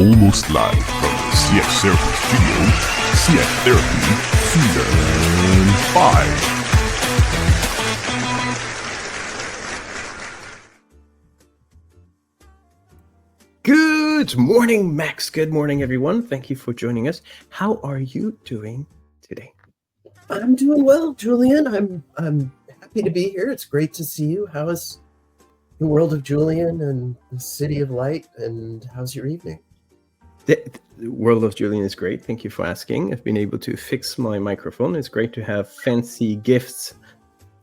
almost live from the CX Therapy Studio. CX Therapy Season 5. Good morning, Max. Good morning, everyone. Thank you for joining us. How are you doing today? I'm doing well, Julien. I'm happy to be here. It's great to see you. How is the world of Julien and the City of Light, and how's your evening? The world of Julien is great. Thank you for asking. I've been able to fix my microphone. It's great to have fancy gifts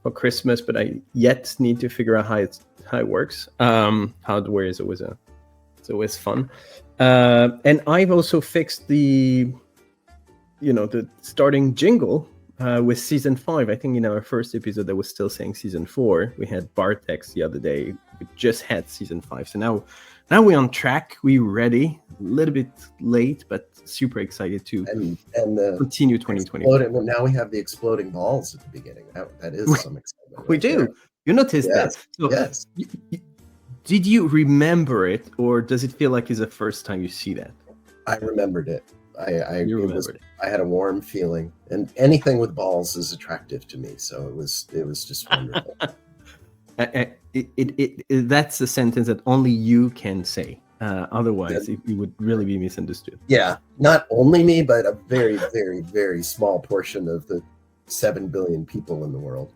for Christmas, but I yet need to figure out how it works. Hardware is always fun. And I've also fixed the starting jingle with season 5. I think in our first episode that was still saying season 4. We had Bartex the other day. We just had season 5. So now we're on track. We're ready. A little bit late, but super excited to continue 2020. Now we have the exploding balls at the beginning. That is some excitement. We do. There. You noticed that. So yes. Did you remember it, or does it feel like it's the first time you see that? I remembered it. I remembered it. I had a warm feeling, and anything with balls is attractive to me. So it was just wonderful. That's a sentence that only you can say. Otherwise, it would really be misunderstood. Yeah, not only me, but a very, very, very small portion of the 7 billion people in the world.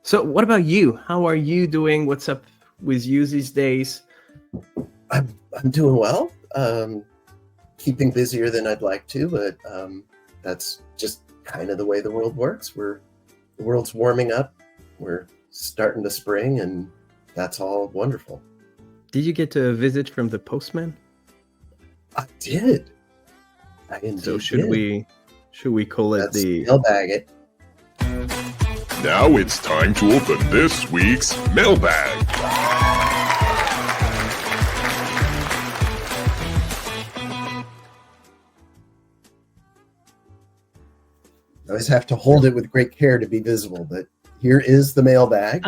So, what about you? How are you doing? What's up with you these days? I'm doing well. Keeping busier than I'd like to, but that's just kind of the way the world works. The world's warming up. We're starting to spring, and that's all wonderful. Did you get a visit from the postman? I did. I indeed So should we call it the mailbag it? Now it's time to open this week's mailbag. I always have to hold it with great care to be visible, but here is the mailbag.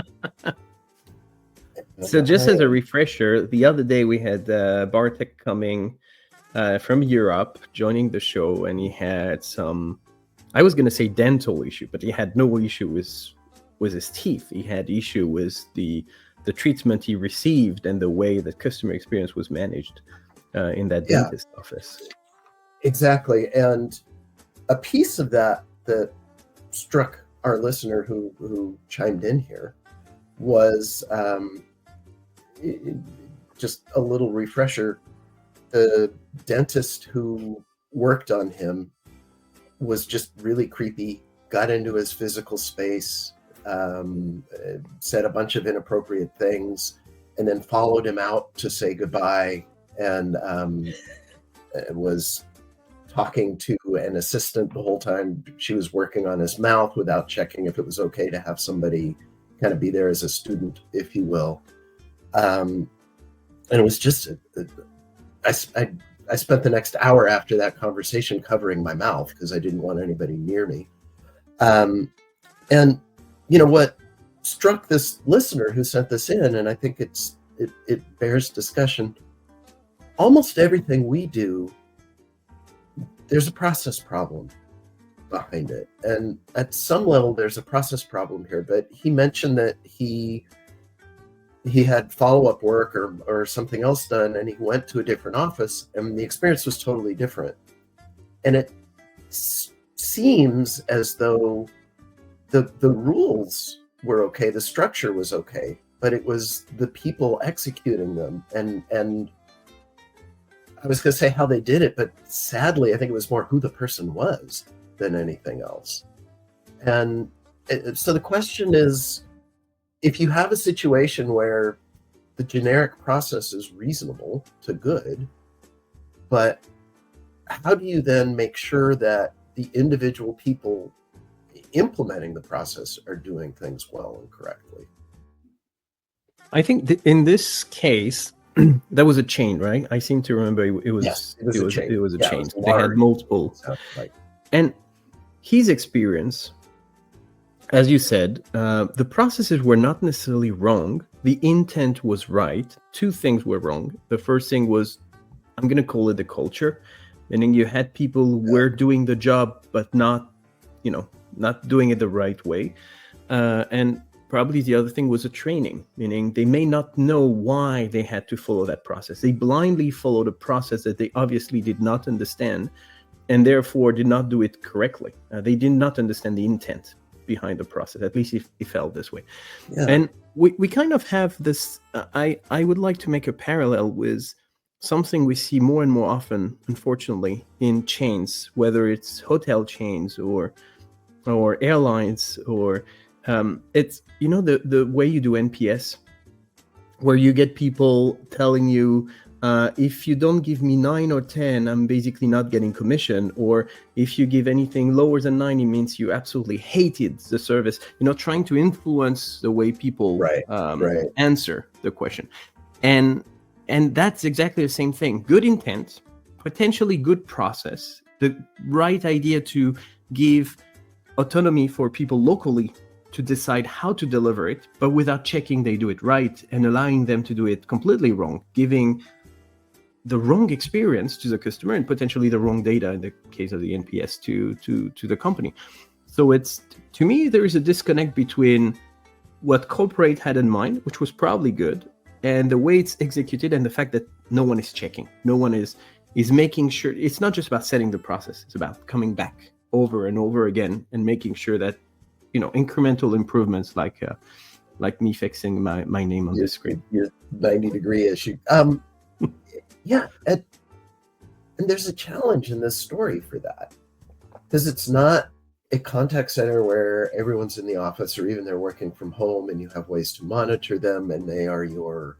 So just as a refresher, the other day we had Bartek coming from Europe, joining the show, and he had some, I was going to say dental issue, but he had no issue with his teeth. He had issue with the treatment he received and the way that customer experience was managed in that dentist office. Exactly. And a piece of that struck our listener who chimed in here was just a little refresher. The dentist who worked on him was just really creepy, got into his physical space, said a bunch of inappropriate things, and then followed him out to say goodbye, and was talking to an assistant the whole time she was working on his mouth without checking if it was okay to have somebody kind of be there as a student, if you will. And it was just, I spent the next hour after that conversation covering my mouth because I didn't want anybody near me. And what struck this listener who sent this in, and I think it bears discussion, almost everything we do, there's a process problem behind it. And at some level, there's a process problem here. But he mentioned that he had follow-up work or something else done, and he went to a different office, and the experience was totally different. And it seems as though the rules were okay, the structure was okay, but it was the people executing them. And I was going to say how they did it, but sadly, I think it was more who the person was than anything else. And so the question is, if you have a situation where the generic process is reasonable to good, but how do you then make sure that the individual people implementing the process are doing things well and correctly? I think in this case, that was a chain, right? I seem to remember it was a chain. It was a chain. They had multiple. Right. And his experience, as you said, the processes were not necessarily wrong. The intent was right. Two things were wrong. The first thing was I'm going to call it the culture, meaning you had people who were doing the job, but not doing it the right way. And probably the other thing was a training, meaning they may not know why they had to follow that process. They blindly followed a process that they obviously did not understand, and therefore did not do it correctly. They did not understand the intent behind the process. At least it felt this way. Yeah. And we kind of have this, I would like to make a parallel with something we see more and more often, unfortunately, in chains, whether it's hotel chains or airlines, or it's, the way you do NPS, where you get people telling you, if you don't give me 9 or 10, I'm basically not getting commission. Or if you give anything lower than 9, it means you absolutely hated the service. Trying to influence the way people answer the question. And that's exactly the same thing. Good intent, potentially good process, the right idea to give autonomy for people locally to decide how to deliver it, but without checking they do it right and allowing them to do it completely wrong, giving the wrong experience to the customer and potentially the wrong data in the case of the NPS to the company. So it's, to me, there is a disconnect between what corporate had in mind, which was probably good, and the way it's executed, and the fact that no one is checking, no one is making sure. It's not just about setting the process, it's about coming back over and over again and making sure that incremental improvements, like me fixing my name on the screen. Your 90-degree issue. Yeah, and there's a challenge in this story for that, because it's not a contact center where everyone's in the office, or even they're working from home and you have ways to monitor them and they are your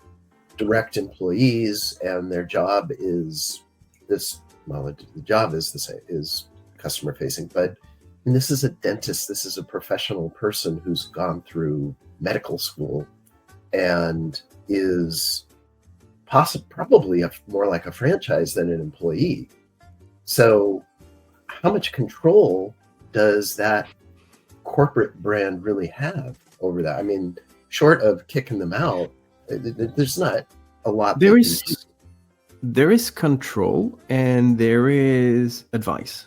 direct employees and their job is this. Well, the job is the same, is customer facing, but this is a dentist. This is a professional person who's gone through medical school and is probably more like a franchise than an employee. So how much control does that corporate brand really have over that? I mean, short of kicking them out, there's not a lot. There is control and there is advice.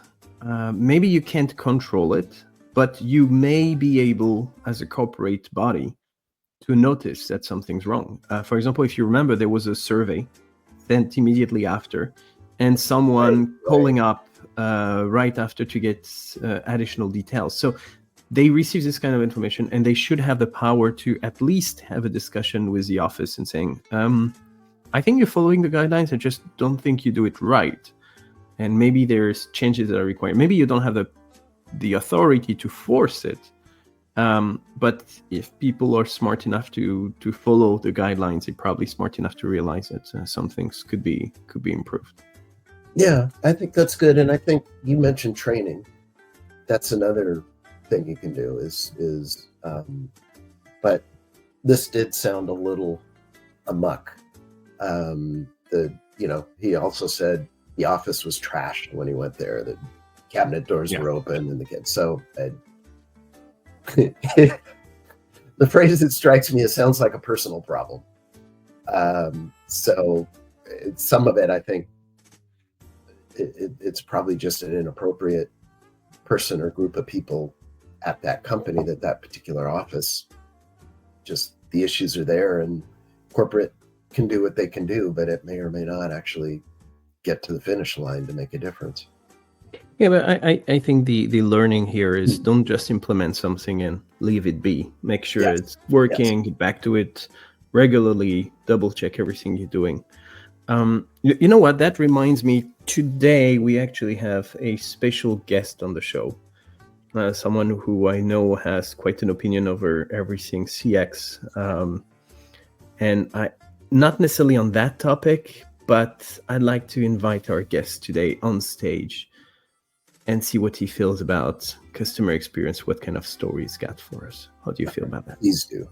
Maybe you can't control it, but you may be able, as a corporate body, to notice that something's wrong. For example, if you remember, there was a survey sent immediately after, and someone calling up right after to get additional details. So they receive this kind of information, and they should have the power to at least have a discussion with the office and saying, I think you're following the guidelines, I just don't think you do it right. And maybe there's changes that are required. Maybe you don't have the authority to force it. But if people are smart enough to follow the guidelines, they're probably smart enough to realize that some things could be improved. Yeah, I think that's good. And I think you mentioned training. That's another thing you can do is but this did sound a little amok. He also said the office was trashed when he went there. The cabinet doors were open, and the kids. So the phrase that strikes me, it sounds like a personal problem. So some of it, I think, it's probably just an inappropriate person or group of people at that company, that particular office. Just the issues are there, and corporate can do what they can do, but it may or may not actually get to the finish line to make a difference. Yeah, but I think the learning here is don't just implement something and leave it be. Make sure it's working, get back to it regularly, double check everything you're doing. You know what? That reminds me, today we actually have a special guest on the show. Someone who I know has quite an opinion over everything CX. And I not necessarily on that topic, but I'd like to invite our guest today on stage and see what he feels about customer experience, what kind of story he's got for us. How do you feel about that? Please do.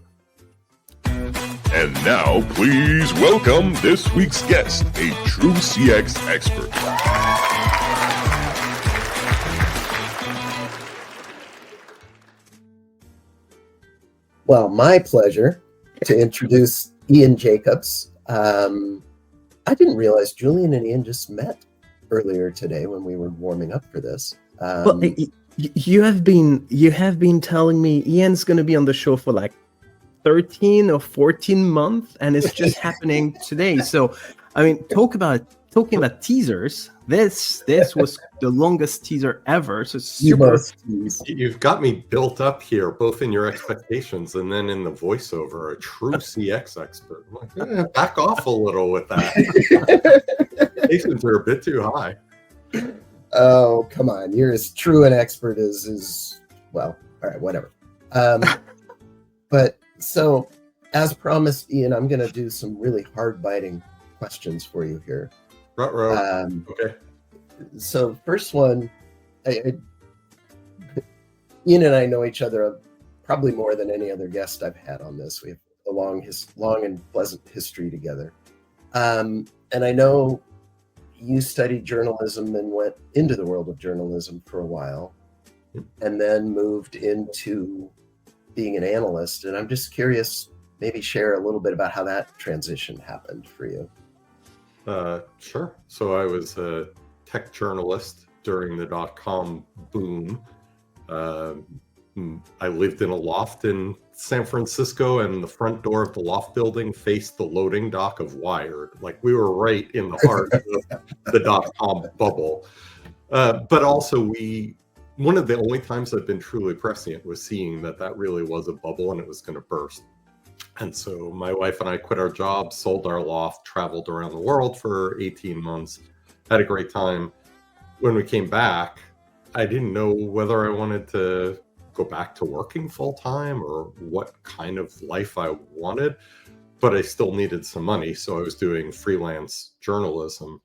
And now, please welcome this week's guest, a true CX expert. Well, my pleasure to introduce Ian Jacobs. I didn't realize Julian and Ian just met earlier today when we were warming up for this. Well, you have been telling me Ian's going to be on the show for like 13 or 14 months, and it's just happening today. So, I mean, talking about teasers. This was the longest teaser ever. So super. You've got me built up here, both in your expectations and then in the voiceover. A true CX expert. I'm like, back off a little with that. Expectations are a bit too high. Oh, come on. You're as true an expert as well, all right, whatever. But so, as promised, Ian, I'm going to do some really hard-biting questions for you here. Okay. So, first one, Ian and I know each other probably more than any other guest I've had on this. We have a long and pleasant history together. And I know you studied journalism and went into the world of journalism for a while, and then moved into being an analyst. And I'm just curious, maybe share a little bit about how that transition happened for you. Sure. So I was a tech journalist during the .com boom. I lived in a loft in San Francisco, and the front door of the loft building faced the loading dock of Wired. Like, we were right in the heart of the .com bubble. But also, one of the only times I've been truly prescient was seeing that really was a bubble and it was going to burst. And so my wife and I quit our jobs, sold our loft, traveled around the world for 18 months, had a great time. When we came back, I didn't know whether I wanted to go back to working full time or what kind of life I wanted, but I still needed some money. So I was doing freelance journalism.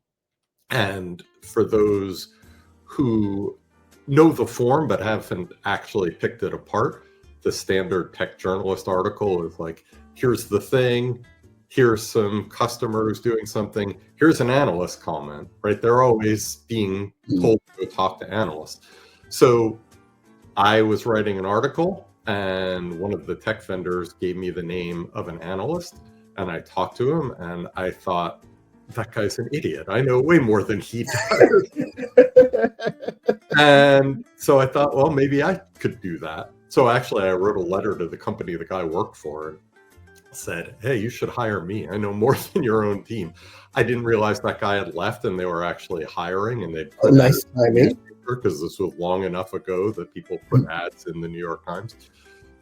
And for those who know the form but haven't actually picked it apart, the standard tech journalist article is like, here's the thing, here's some customers doing something, here's an analyst comment, right? They're always being told to go talk to analysts. So I was writing an article, and one of the tech vendors gave me the name of an analyst, and I talked to him, and I thought, that guy's an idiot. I know way more than he does. And so I thought, well, maybe I could do that. So actually, I wrote a letter to the company the guy worked for and said, hey, you should hire me. I know more than your own team. I didn't realize that guy had left and they were actually hiring, and they put nice timing, because this was long enough ago that people put ads in the New York Times.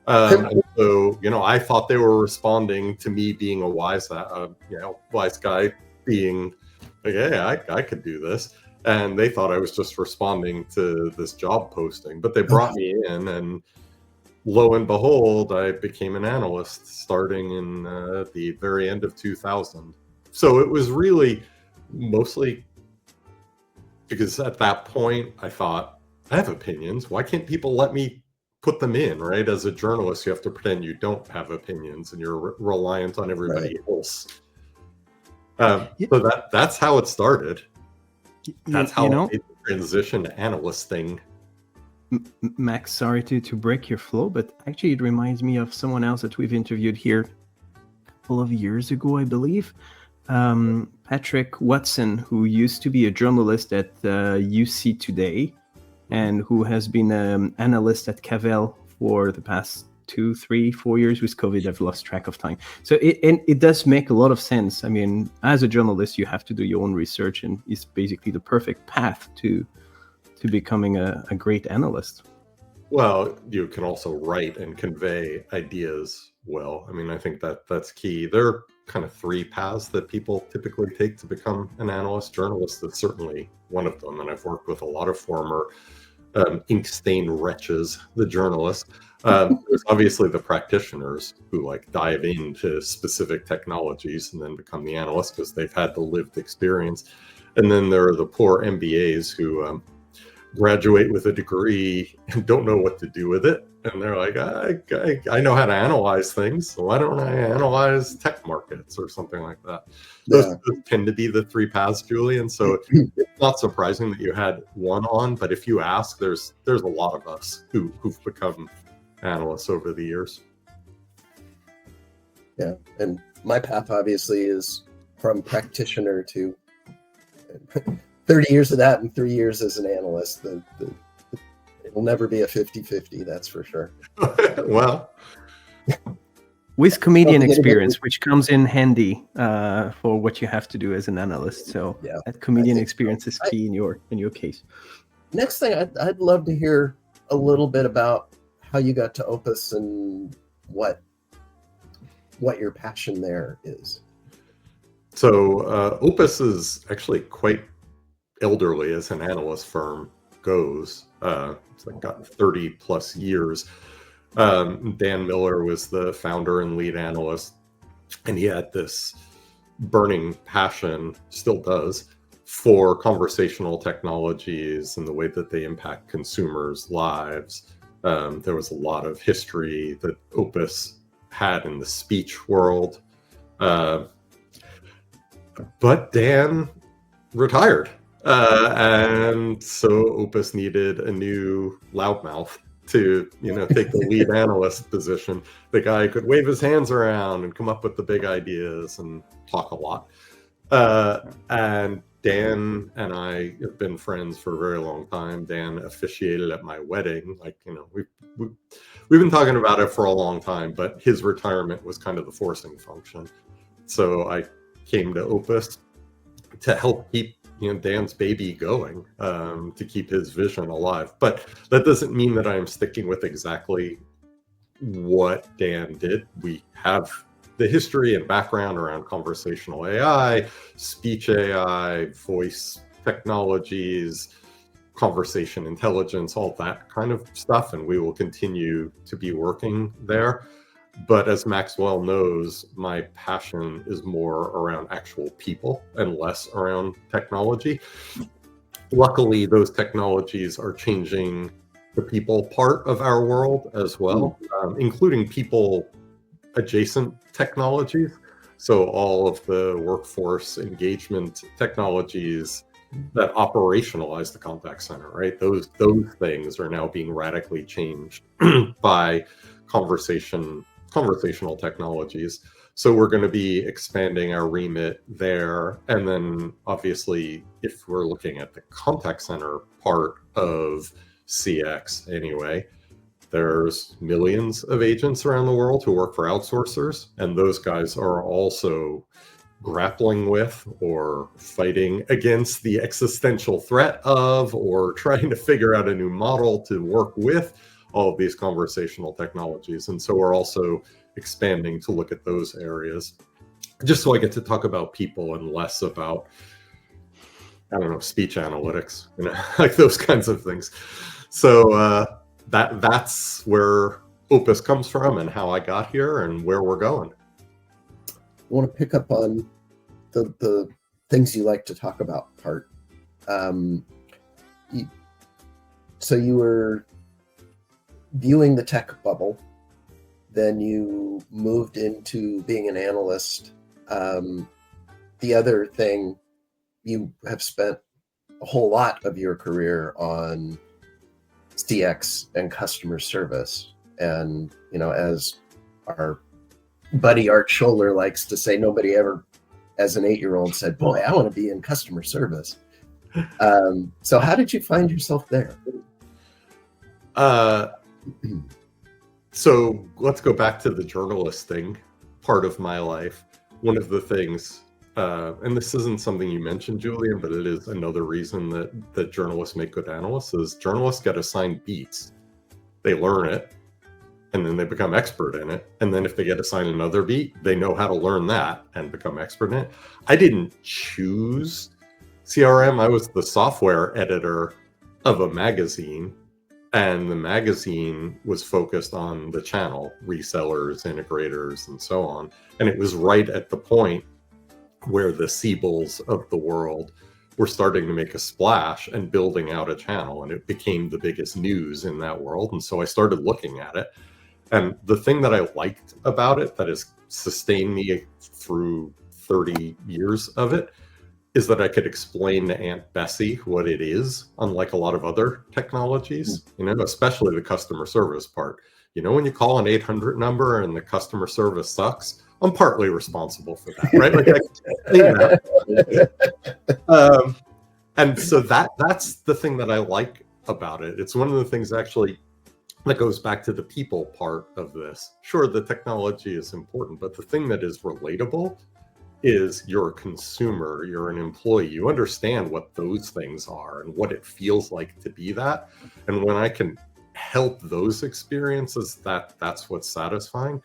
And so, I thought they were responding to me being a wise guy, being like, hey, I could do this. And they thought I was just responding to this job posting, but they brought me in, and lo and behold, I became an analyst starting in the very end of 2000. So it was really mostly because at that point I thought, I have opinions. Why can't people let me put them in, right? As a journalist, you have to pretend you don't have opinions and you're reliant on everybody else. So that's how it started. That's how I made the transition to analysting. Max, sorry to break your flow, but actually it reminds me of someone else that we've interviewed here a couple of years ago, I believe. Patrick Watson, who used to be a journalist at UC Today and who has been an analyst at Cavell for the past 2, 3, 4 years. With COVID, I've lost track of time. So it does make a lot of sense. I mean, as a journalist, you have to do your own research, and it's basically the perfect path to becoming a great analyst. Well, you can also write and convey ideas well. I mean, I think that's key. There are kind of 3 paths that people typically take to become an analyst. Journalist is certainly one of them, and I've worked with a lot of former ink-stained wretches, the journalists. There's obviously the practitioners who dive into specific technologies and then become the analyst because they've had the lived experience. And then there are the poor MBAs who graduate with a degree and don't know what to do with it. And they're like, I know how to analyze things, so why don't I analyze tech markets or something like that? Those tend to be the 3 paths, Julien. So it's not surprising that you had one on, but if you ask, there's a lot of us who've become analysts over the years. Yeah, and my path obviously is from practitioner to 30 years of that and 3 years as an analyst. It'll never be a 50-50, that's for sure. Well, with comedian Well, experience, which comes in handy for what you have to do as an analyst. So Yeah, that comedian think experience so. is key in your case. Next thing, I'd love to hear a little bit about how you got to Opus and what your passion there is. so Opus is actually quite elderly as an analyst firm goes. It's like got 30 plus years. Dan Miller was the founder and lead analyst, and he had this burning passion, still does, for conversational technologies and the way that they impact consumers' lives. There was a lot of history that Opus had in the speech world. But Dan retired. And so Opus needed a new loudmouth to, take the lead analyst position. The guy who could wave his hands around and come up with the big ideas and talk a lot. And Dan and I have been friends for a very long time. Dan officiated at my wedding. We've been talking about it for a long time, but his retirement was kind of the forcing function. So I came to Opus to help keep Dan's baby going, to keep his vision alive. But that doesn't mean that I'm sticking with exactly what Dan did. We have the history and background around conversational AI, speech AI, voice technologies, conversation intelligence, all that kind of stuff, and we will continue to be working there. But as Maxwell knows, my passion is more around actual people and less around technology. Luckily, those technologies are changing the people part of our world as well, including people adjacent technologies. So all of the workforce engagement technologies that operationalize the contact center, right? Those things are now being radically changed by conversational technologies. So we're going to be expanding our remit there. And then obviously, if we're looking at the contact center part of CX anyway, there's millions of agents around the world who work for outsourcers, and those guys are also grappling with or fighting against the existential threat of, or trying to figure out a new model to work with all of these conversational technologies. And so we're also expanding to look at those areas, just so I get to talk about people and less about, speech analytics, like those kinds of things. So that's where Opus comes from and how I got here and where we're going. I want to pick up on the things you like to talk about part. So you were viewing the tech bubble, then you moved into being an analyst. The other thing, you have spent a whole lot of your career on CX and customer service. And, as our buddy Art Scholler likes to say, nobody ever, as an 8-year-old, said, boy, I want to be in customer service. So how did you find yourself there? So let's go back to the journalisting part of my life. One of the things, and this isn't something you mentioned, Julien, but it is another reason that journalists make good analysts, is journalists get assigned beats. They learn it, and then they become expert in it. And then if they get assigned another beat, they know how to learn that and become expert in it. I didn't choose CRM. I was the software editor of a magazine, and the magazine was focused on the channel, resellers, integrators, and so on. And it was right at the point where the Siebels of the world were starting to make a splash and building out a channel, and it became the biggest news in that world. And so I started looking at it. And the thing that I liked about it, that has sustained me through 30 years of it, is that I could explain to Aunt Bessie what it is, unlike a lot of other technologies, especially the customer service part. When you call an 800 number and the customer service sucks, I'm partly responsible for that, right? Like, and so that's the thing that I like about it. It's one of the things actually that goes back to the people part of this. Sure, the technology is important, but the thing that is relatable is you're a consumer, you're an employee, you understand what those things are and what it feels like to be that. And when I can help those experiences, that's what's satisfying.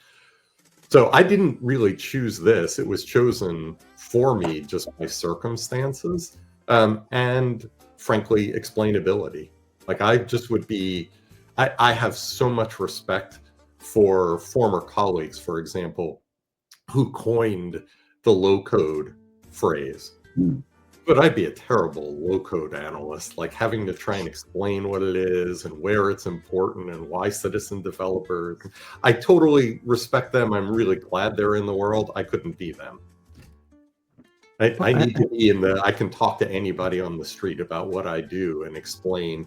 So I didn't really choose this. It was chosen for me just by circumstances, and frankly, explainability. Like I just would be, I have so much respect for former colleagues, for example, who coined the low-code phrase. But I'd be a terrible low-code analyst, like having to try and explain what it is and where it's important and why citizen developers. I totally respect them. I'm really glad they're in the world. I couldn't be them. I need to be in I can talk to anybody on the street about what I do and explain,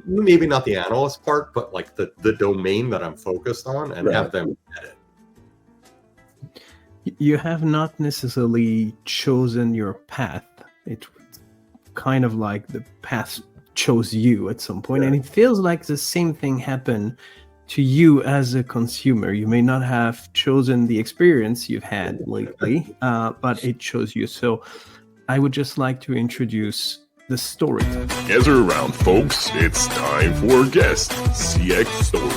maybe not the analyst part, but like the domain that I'm focused on, and have them get it. You have not necessarily chosen your path. It's kind of like the path chose you at some point. And it feels like the same thing happened to you as a consumer. You may not have chosen the experience you've had lately, but it chose you. So I would just like to introduce the story. Gather around, folks. It's time for a guest CX story.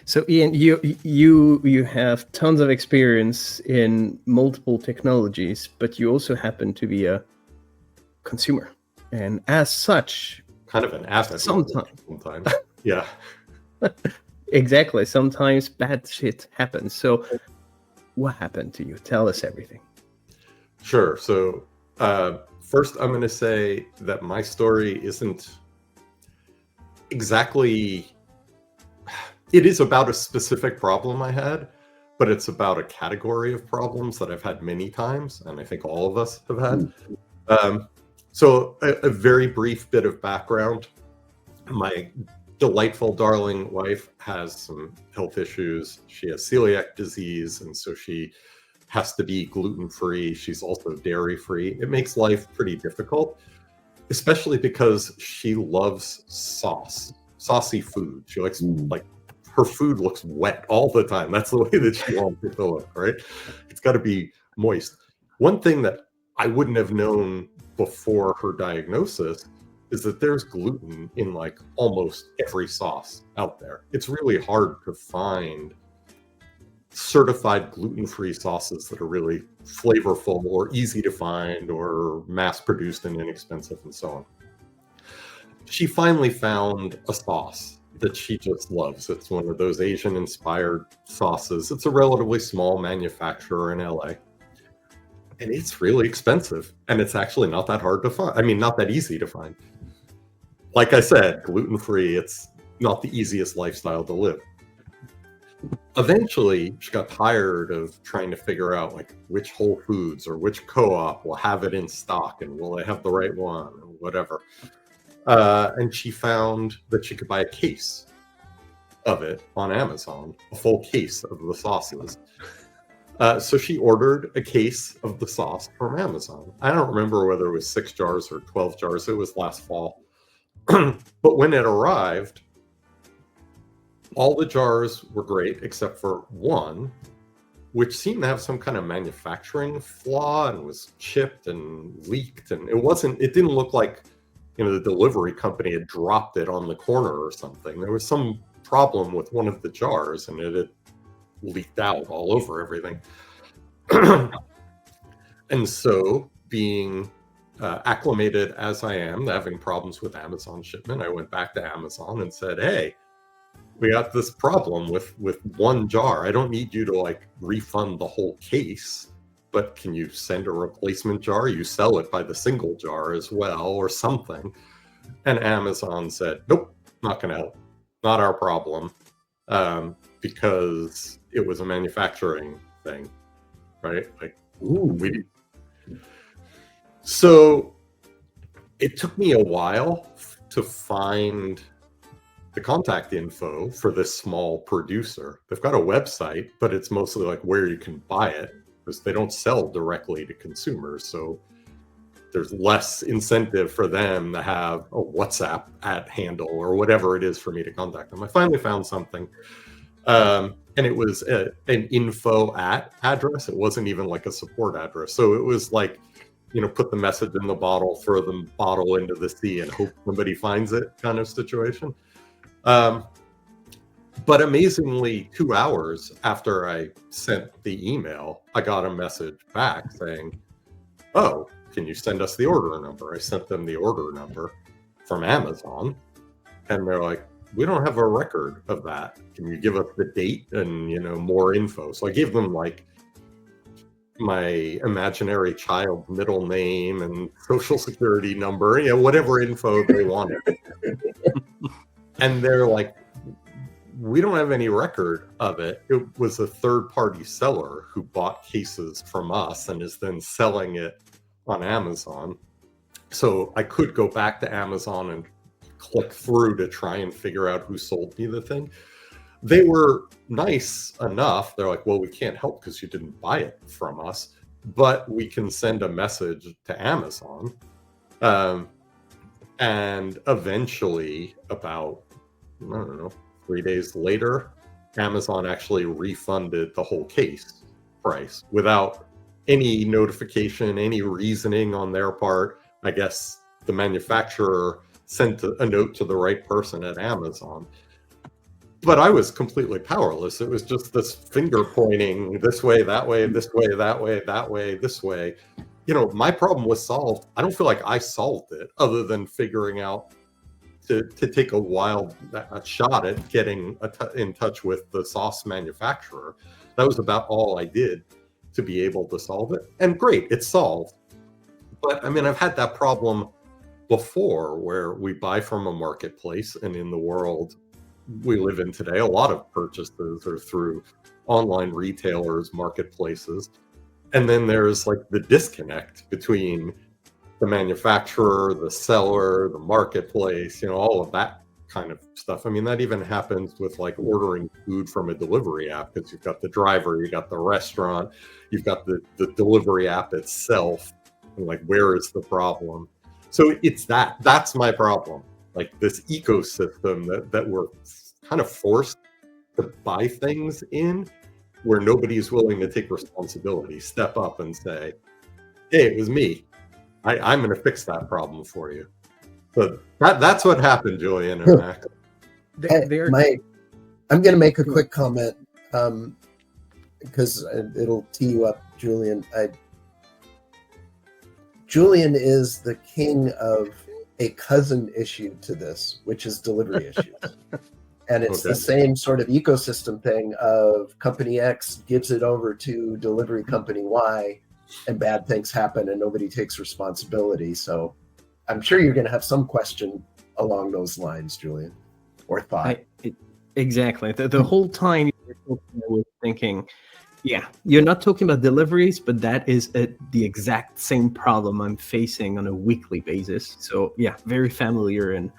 So Ian, you have tons of experience in multiple technologies, but you also happen to be a consumer, and as such, kind of an asset. Sometimes, yeah. Exactly. Sometimes bad shit happens. So, what happened to you? Tell us everything. Sure. So, first, I'm going to say that my story isn't exactly. It is about a specific problem I had, but it's about a category of problems that I've had many times, and I think all of us have had. So a very brief bit of background. My delightful, darling wife has some health issues. She has celiac disease, and so she has to be gluten-free. She's also dairy-free. It makes life pretty difficult, especially because she loves saucy food. She likes, like, her food looks wet all the time. That's the way that she wants it to look, right? It's got to be moist. One thing that I wouldn't have known before her diagnosis is that there's gluten in like almost every sauce out there. It's really hard to find certified gluten-free sauces that are really flavorful or easy to find or mass-produced and inexpensive and so on. She finally found a sauce that she just loves. It's one of those Asian-inspired sauces. It's a relatively small manufacturer in LA. And it's really expensive. And it's actually not that hard to find. I mean, not that easy to find. Like I said, gluten-free, it's not the easiest lifestyle to live. Eventually, she got tired of trying to figure out like which Whole Foods or which co-op will have it in stock and will they have the right one or whatever. And she found that she could buy a case of it on Amazon, a full case of the sauces. So she ordered a case of the sauce from Amazon. I don't remember whether it was 6 jars or 12 jars. It was last fall. But when it arrived, all the jars were great except for one, which seemed to have some kind of manufacturing flaw and was chipped and leaked. And it didn't look like, you know, the delivery company had dropped it on the corner or something. There was some problem with one of the jars and it had leaked out all over everything. And so, being acclimated as I am to having problems with Amazon shipment, I went back to Amazon and said, hey, we got this problem with one jar. I don't need you to like refund the whole case, but can you send a replacement jar? You sell it by the single jar as well or something. And Amazon said, nope, not going to help. Not our problem, because it was a manufacturing thing, right? Like, So it took me a while to find the contact info for this small producer. They've got a website, but it's mostly like where you can buy it, because they don't sell directly to consumers. So there's less incentive for them to have a WhatsApp at handle or whatever it is for me to contact them. I finally found something. And it was an info at address. It wasn't even like a support address. So it was like, put the message in the bottle, throw the bottle into the sea and hope somebody finds it kind of situation. But amazingly, 2 hours after I sent the email, I got a message back saying, oh, can you send us the order number? I sent them the order number from Amazon, and they're like, we don't have a record of that. Can you give us the date and, more info? So I gave them like my imaginary child's middle name and social security number, whatever info they wanted. And they're like, we don't have any record of it. It was a third-party seller who bought cases from us and is then selling it on Amazon. So I could go back to Amazon and click through to try and figure out who sold me the thing. They were nice enough. They're like, well, we can't help because you didn't buy it from us, but we can send a message to Amazon. And eventually, about, 3 days later, Amazon actually refunded the whole case price without any notification, any reasoning on their part. I guess the manufacturer sent a note to the right person at Amazon. But I was completely powerless. It was just this finger pointing this way, that way, this way, that way, that way, this way. My problem was solved. I don't feel like I solved it, other than figuring out to take a wild shot at getting in touch with the sauce manufacturer. That was about all I did to be able to solve it. And great, it's solved. But I've had that problem before, where we buy from a marketplace, and in the world we live in today, a lot of purchases are through online retailers, marketplaces. And then there's like the disconnect between the manufacturer, the seller, the marketplace, all of that kind of stuff. That even happens with like ordering food from a delivery app, because you've got the driver, you got the restaurant, you've got the delivery app itself, and like, where is the problem? So it's that's my problem. Like this ecosystem that we're kind of forced to buy things in, where nobody is willing to take responsibility, step up and say, hey, it was me. I'm going to fix that problem for you. But that's what happened, Julien and Max. I'm going to make a quick comment, because it'll tee you up, Julien. Julien is the king of a cousin issue to this, which is delivery issues. And it's the same sort of ecosystem thing of company X gives it over to delivery company Y, and bad things happen and nobody takes responsibility. So I'm sure you're going to have some question along those lines, Julien, or thought. Exactly. The whole time you were talking, I was thinking, yeah, you're not talking about deliveries, but that is the exact same problem I'm facing on a weekly basis. So yeah, very familiar. And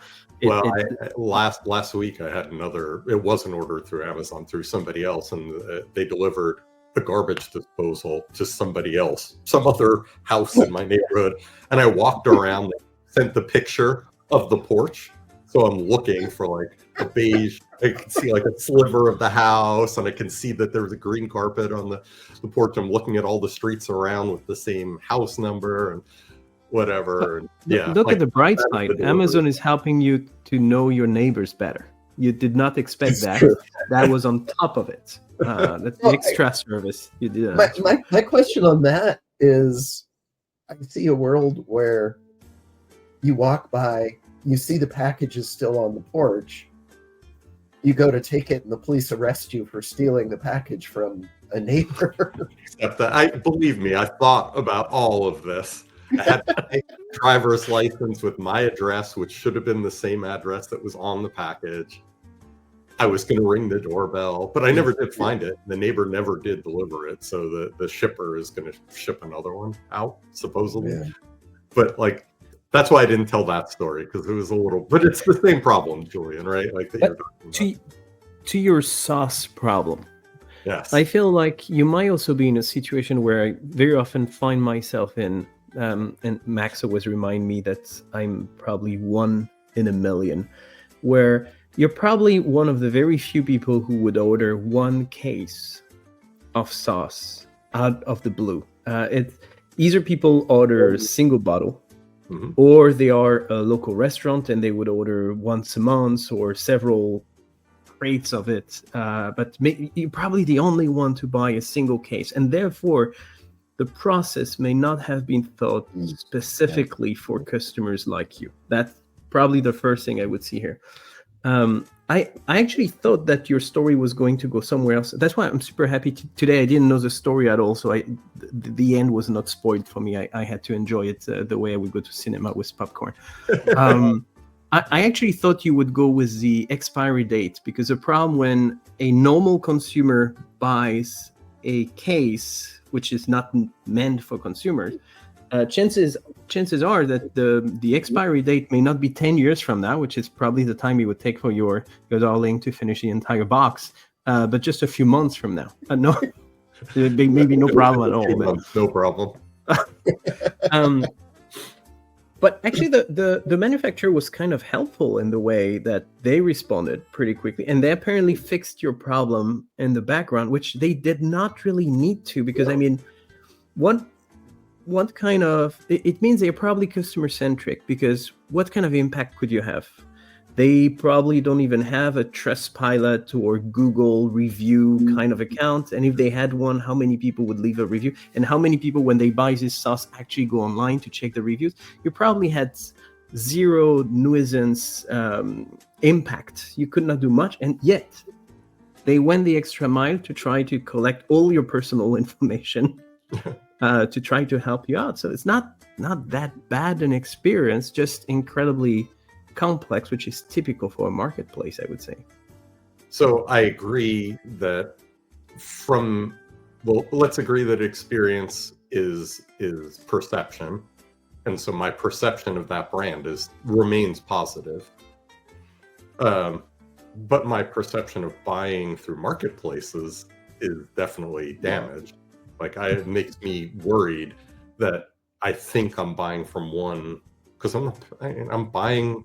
last week I had it wasn't ordered through Amazon, through somebody else, and they delivered a garbage disposal to somebody else, some other house in my neighborhood. And I walked around and sent the picture of the porch. So I'm looking for like a beige, I can see like a sliver of the house, and I can see that there's a green carpet on the porch. I'm looking at all the streets around with the same house number and whatever. And look at the bright side. Amazon is helping you to know your neighbors better. You did not expect that. True. That was on top of it. That's the extra service you did. My question on that is, I see a world where you walk by, you see the package is still on the porch, you go to take it, and the police arrest you for stealing the package from a neighbor. Except that, believe me, I thought about all of this. I had my driver's license with my address, which should have been the same address that was on the package. I was going to ring the doorbell, but I never did find it. The neighbor never did deliver it, so the shipper is going to ship another one out, supposedly. Yeah. But like, That's why I didn't tell that story, because it was a little, but it's the same problem, Julien, right? Like that you're talking about. To your sauce problem, Yes. I feel like you might also be in a situation where I very often find myself in, and Max always remind me that I'm probably one in a million, where you're probably one of the very few people who would order one case of sauce out of the blue. Either people order a single bottle, or they are a local restaurant and they would order once a month or several crates of it. But you're probably the only one to buy a single case, and therefore the process may not have been thought specifically for customers like you. That's probably the first thing I would see here. I actually thought that your story was going to go somewhere else. That's why I'm super happy today. I didn't know the story at all, so the end was not spoiled for me. I had to enjoy it the way I would go to cinema with popcorn. I actually thought you would go with the expiry date, because the problem when a normal consumer buys a case which is not meant for consumers, chances are that the expiry date may not be 10 years from now, which is probably the time it would take for your darling to finish the entire box, but just a few months from now. No, maybe no problem at all. No problem. But actually, the manufacturer was kind of helpful in the way that they responded pretty quickly, and they apparently fixed your problem in the background, which they did not really need to, because I mean, what kind of, it means they're probably customer centric, because what kind of impact could you have? They probably don't even have a Trustpilot or Google review kind of account. And if they had one, how many people would leave a review? And how many people, when they buy this sauce, actually go online to check the reviews? You probably had zero nuisance impact. You could not do much. And yet they went the extra mile to try to collect all your personal information to try to help you out. So it's not that bad an experience, just incredibly complex, which is typical for a marketplace, I would say. So I agree that let's agree that experience is perception. And so my perception of that brand remains positive. But my perception of buying through marketplaces is definitely damaged. Like it makes me worried that I think I'm buying from one, because I'm buying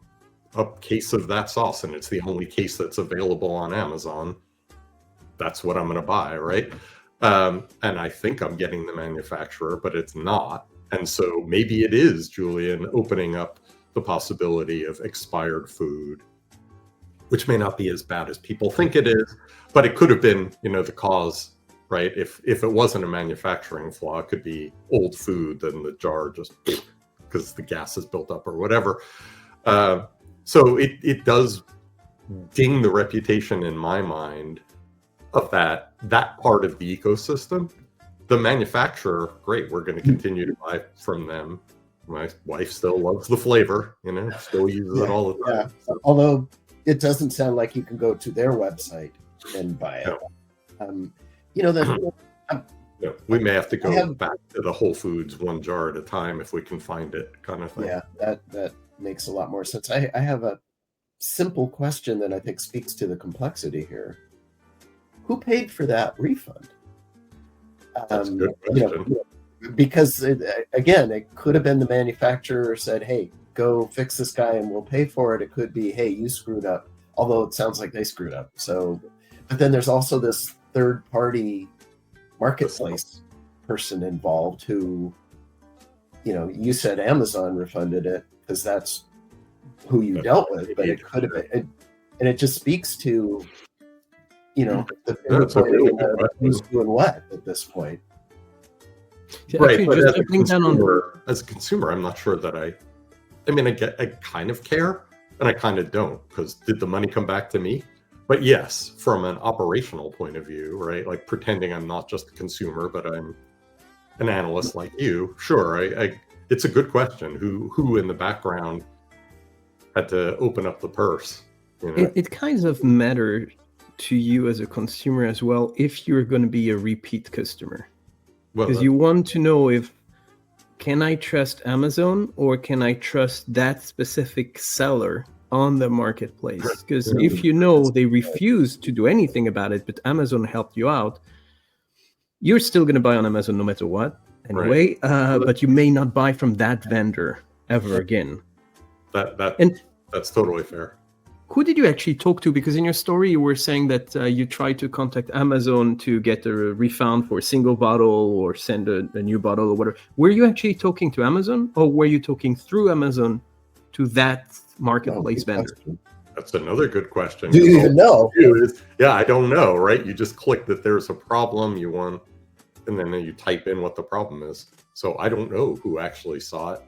a case of that sauce and it's the only case that's available on Amazon. That's what I'm going to buy, right? And I think I'm getting the manufacturer, but it's not. And so maybe it is, Julien, opening up the possibility of expired food, which may not be as bad as people think it is, but it could have been, the cause, right? If it wasn't a manufacturing flaw, it could be old food, then the jar just, because the gas is built up or whatever. So it does ding the reputation in my mind of that part of the ecosystem. The manufacturer, great, we're going to continue to buy from them. My wife still loves the flavor, still uses it all the time. Yeah. So. Although it doesn't sound like you can go to their website and buy it. No. We may have to go back to the Whole Foods one jar at a time if we can find it, kind of thing. Yeah, that makes a lot more sense. I have a simple question that I think speaks to the complexity here. Who paid for that refund? That's a good question. Because again, it could have been the manufacturer said, "Hey, go fix this guy and we'll pay for it." It could be, "Hey, you screwed up," although it sounds like they screwed up. So, but then there's also this third-party marketplace person involved who, you said Amazon refunded it because that's who you dealt with, but it could have been, and it just speaks to, who's doing what at this point. Right, but as a consumer, I'm not sure that I kind of care, and I kind of don't, because did the money come back to me? But yes, from an operational point of view, right, like pretending I'm not just a consumer, but I'm an analyst like you, sure, it's a good question. Who in the background had to open up the purse? It kind of matters to you as a consumer as well if you're going to be a repeat customer. Because you want to know if can I trust Amazon or can I trust that specific seller on the marketplace? Because if you know they refuse to do anything about it, but Amazon helped you out, you're still going to buy on Amazon no matter what anyway, but you may not buy from that vendor ever again. That's totally fair. Who did you actually talk to? Because in your story, you were saying that you tried to contact Amazon to get a refund for a single bottle or send a new bottle or whatever. Were you actually talking to Amazon, or were you talking through Amazon to that marketplace vendor? That's another good question. Do you even know? Yeah, I don't know, right? You just click that there's a problem you want, and then you type in what the problem is. So I don't know who actually saw it.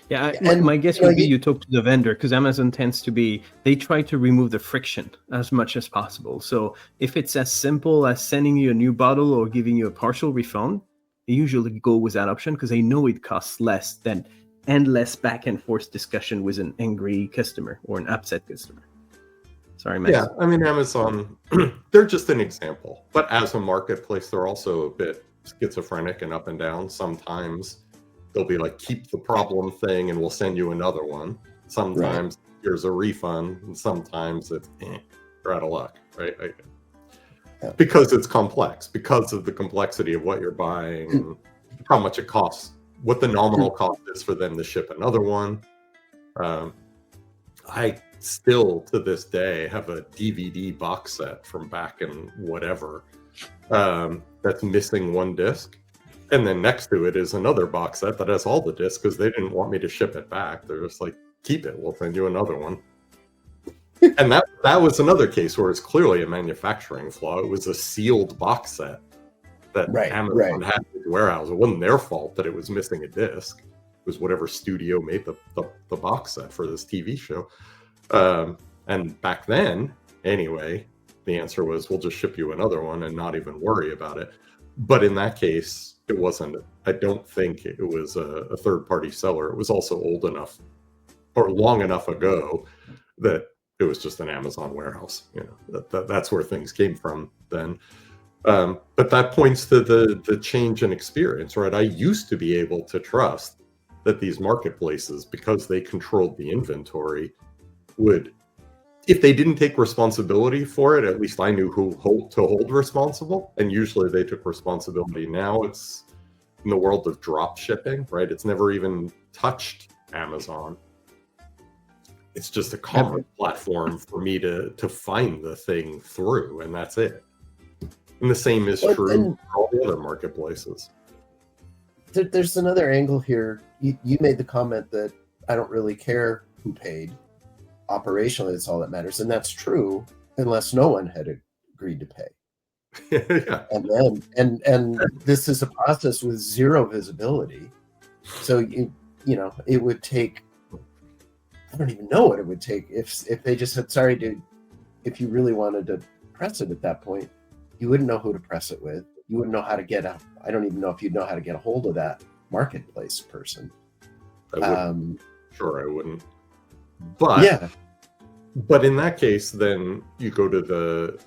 Yeah, my guess would be you talk to the vendor, because Amazon tends to be, they try to remove the friction as much as possible. So if it's as simple as sending you a new bottle or giving you a partial refund, they usually go with that option because they know it costs less than endless back and forth discussion with an angry customer or an upset customer. Sorry, Max. Yeah, I mean, Amazon, they're just an example. But as a marketplace, they're also a bit schizophrenic and up and down. Sometimes they'll be like, keep the problem thing and we'll send you another one. Sometimes here's a refund, and sometimes it's you're out of luck, right? Because it's complex, because of the complexity of what you're buying, and how much it costs, what the nominal cost is for them to ship another one. I still, to this day, have a DVD box set from back in whatever that's missing one disc. And then next to it is another box set that has all the discs because they didn't want me to ship it back. They're just like, keep it, we'll send you another one. And that was another case where it's clearly a manufacturing flaw. It was a sealed box set that Amazon had in the warehouse. It wasn't their fault that it was missing a disc. It was whatever studio made the box set for this TV show. And back then, anyway, the answer was, we'll just ship you another one and not even worry about it. But in that case, it wasn't, I don't think it was a third-party seller. It was also old enough or long enough ago that it was just an Amazon warehouse. You know, that's where things came from then. But that points to the change in experience, right? I used to be able to trust that these marketplaces, because they controlled the inventory, would, if they didn't take responsibility for it, at least I knew who to hold responsible. And usually they took responsibility. Now it's in the world of drop shipping, right? It's never even touched Amazon. It's just a common platform for me to find the thing through, and that's it. And the same is true for all the other marketplaces. There's another angle here. You made the comment that I don't really care who paid. Operationally, that's all that matters, and that's true unless no one had agreed to pay. Yeah. And this is a process with zero visibility. So you know it would take, I don't even know what it would take if they just said, sorry dude, if you really wanted to press it at that point, you wouldn't know who to press it with. You wouldn't know how to get out. I don't even know if you'd know how to get a hold of that marketplace person. Sure, I wouldn't. But but in that case, then you go to the,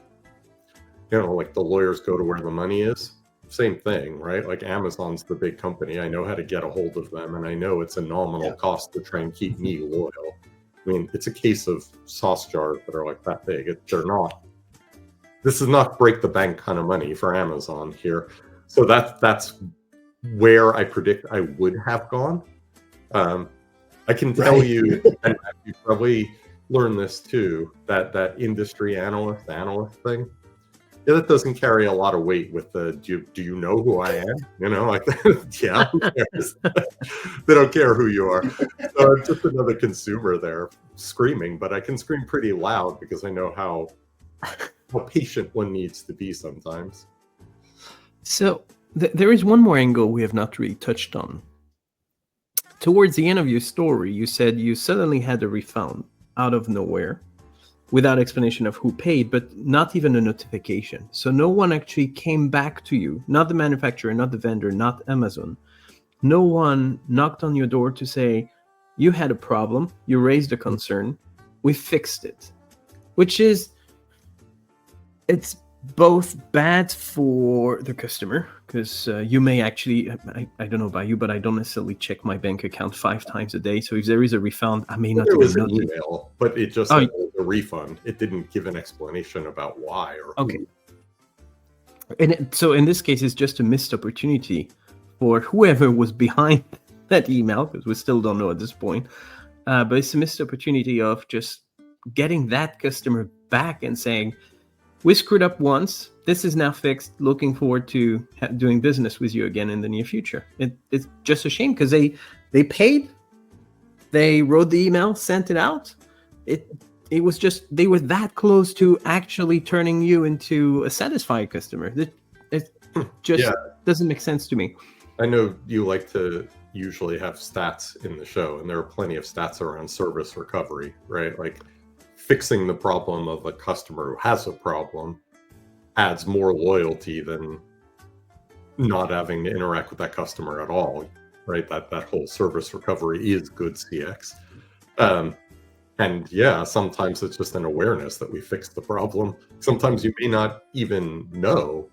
you know, like the lawyers go to where the money is. Same thing, right? Like Amazon's the big company. I know how to get a hold of them, and I know it's a nominal cost to try and keep me loyal. I mean, it's a case of sauce jars that are like that big. They're not. This is not break the bank kind of money for Amazon here. So that's where I predict I would have gone. I can tell you, and you probably learned this too, that industry analyst thing. Yeah, that doesn't carry a lot of weight with the do you know who I am? You know, like yeah, who cares? They don't care who you are. So I'm just another consumer there screaming, but I can scream pretty loud because I know how patient one needs to be sometimes. So there is one more angle we have not really touched on. Towards the end of your story, you said you suddenly had a refund out of nowhere without explanation of who paid, but not even a notification. So no one actually came back to you, not the manufacturer, not the vendor, not Amazon. No one knocked on your door to say, you had a problem, you raised a concern, we fixed it. Which is, it's both bad for the customer, because you may actually, I don't know about you, but I don't necessarily check my bank account 5 times a day. So if there is a refund, I may not There was even an notice. email, but it just Oh, said a refund. It didn't give an explanation about why or who. okay. And so in this case, it's just a missed opportunity for whoever was behind that email, because we still don't know at this point. But it's a missed opportunity of just getting that customer back and saying, we screwed up once. This is now fixed. Looking forward to doing business with you again in the near future. It's just a shame because they paid, they wrote the email, sent it out. It was just, they were that close to actually turning you into a satisfied customer. It just doesn't make sense to me. I know you like to usually have stats in the show, and there are plenty of stats around service recovery, right? Like fixing the problem of a customer who has a problem adds more loyalty than not having to interact with that customer at all, right? That whole service recovery is good CX. And yeah, sometimes it's just an awareness that we fixed the problem. Sometimes you may not even know,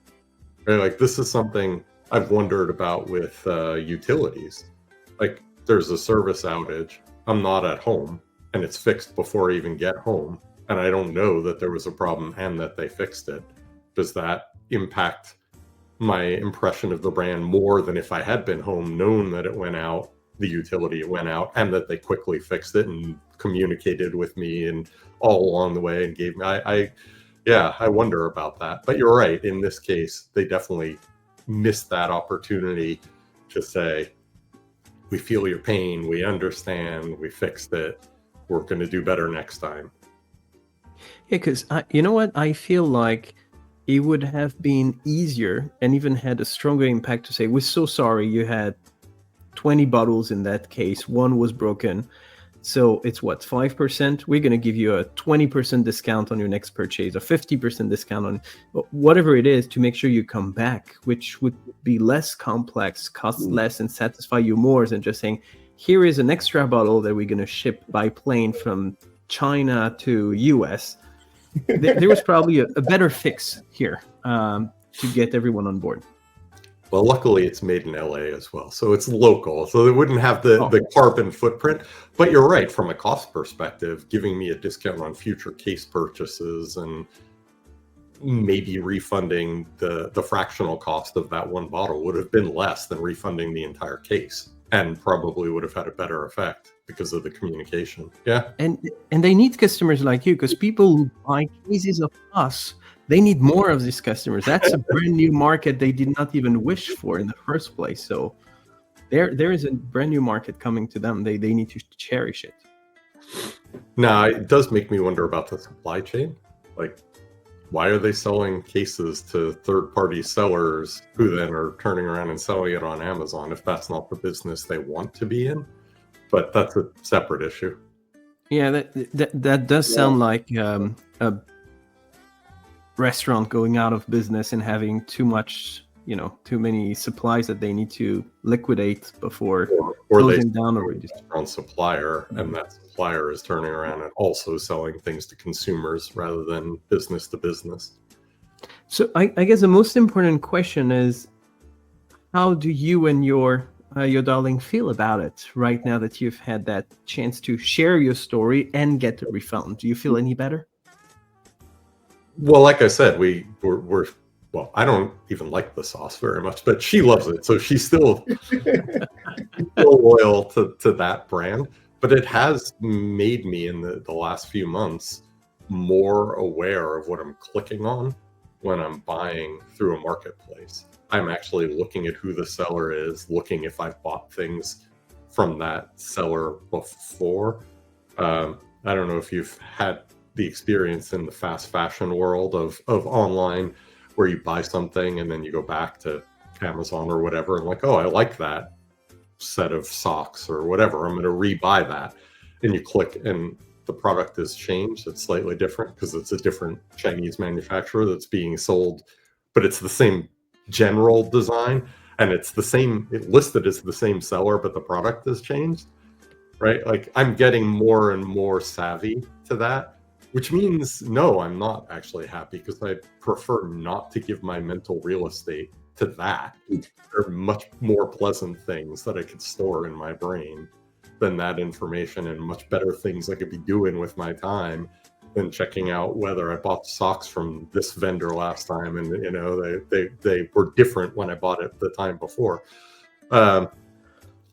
right? Like this is something I've wondered about with utilities. Like there's a service outage, I'm not at home, and it's fixed before I even get home, and I don't know that there was a problem and that they fixed it. Does that impact my impression of the brand more than if I had been home, known that it went out, the utility it went out, and that they quickly fixed it and communicated with me and all along the way and gave me, I wonder about that. But you're right, in this case, they definitely missed that opportunity to say, we feel your pain, we understand, we fixed it, we're going to do better next time. Yeah, because you know what? I feel like it would have been easier and even had a stronger impact to say, we're so sorry you had 20 bottles in that case, one was broken. So it's what, 5%? We're going to give you a 20% discount on your next purchase, a 50% discount on whatever it is to make sure you come back, which would be less complex, cost less, and satisfy you more than just saying, here is an extra bottle that we're going to ship by plane from China to US. There was probably a better fix here to get everyone on board. Well, luckily it's made in LA as well, so it's local, so they wouldn't have the carbon footprint. But you're right, from a cost perspective, giving me a discount on future case purchases and maybe refunding the fractional cost of that one bottle would have been less than refunding the entire case, and probably would have had a better effect because of the communication. Yeah. And they need customers like you, because people who buy cases of us, they need more of these customers. That's a brand new market they did not even wish for in the first place. So there is a brand new market coming to them. They need to cherish it. Now, it does make me wonder about the supply chain. Like, why are they selling cases to third-party sellers who then are turning around and selling it on Amazon if that's not the business they want to be in? But that's a separate issue. Yeah, that does sound like a restaurant going out of business and having too many supplies that they need to liquidate before closing down or on supplier, and that supplier is turning around and also selling things to consumers rather than business to business. So I guess the most important question is, how do you and your darling feel about it right now that you've had that chance to share your story and get a refund? Do you feel any better? Well, like I said, we're well, I don't even like the sauce very much, but she loves it. So she's still loyal to that brand. But it has made me in the last few months more aware of what I'm clicking on when I'm buying through a marketplace. I'm actually looking at who the seller is, looking if I've bought things from that seller before. I don't know if you've had the experience in the fast fashion world of online where you buy something and then you go back to Amazon or whatever and like, oh, I like that set of socks or whatever, I'm going to rebuy that. And you click and the product is changed. It's slightly different because it's a different Chinese manufacturer that's being sold, but it's the same general design and it's the same, it listed as the same seller, but the product has changed, right? Like I'm getting more and more savvy to that, Which means, no, I'm not actually happy, because I prefer not to give my mental real estate to that. There are much more pleasant things that I could store in my brain than that information, and much better things I could be doing with my time than checking out whether I bought socks from this vendor last time, and they were different when I bought it the time before.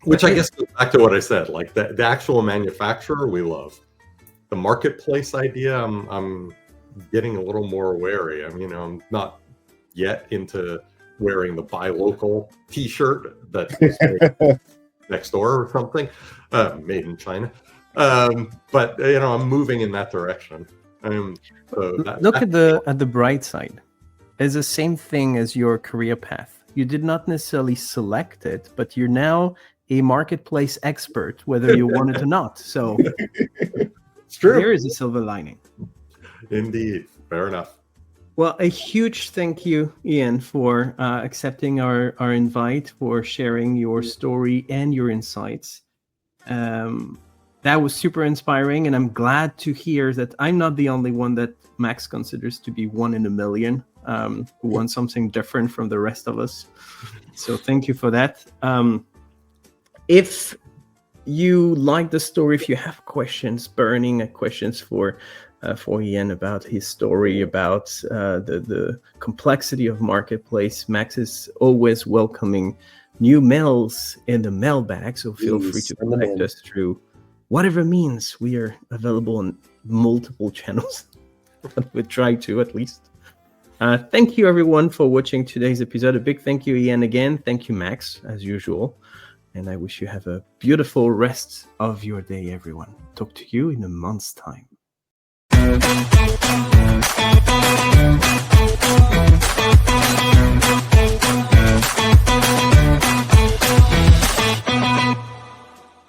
Which I guess goes back to what I said, like the actual manufacturer we love. The marketplace idea, I'm getting a little more wary. I mean, I'm not yet into wearing the buy local T-shirt that's made next door or something, made in China. But I'm moving in that direction. Look at the bright side. It's the same thing as your career path. You did not necessarily select it, but you're now a marketplace expert, whether you want it or not. So It's true. there is a silver lining. Indeed. Fair enough. Well, a huge thank you, Ian, for accepting our invite, for sharing your story and your insights. That was super inspiring, and I'm glad to hear that I'm not the only one that Max considers to be one in a million, who wants something different from the rest of us. So thank you for that. If you like the story, if you have questions, burning questions for Ian about his story, about the complexity of marketplace, Max is always welcoming new mails in the mailbag, so feel free to contact us through whatever means. We are available on multiple channels, but we try to at least. Thank you everyone for watching today's episode. A big thank you, Ian, again. Thank you, Max, as usual. And I wish you have a beautiful rest of your day, everyone. Talk to you in a month's time.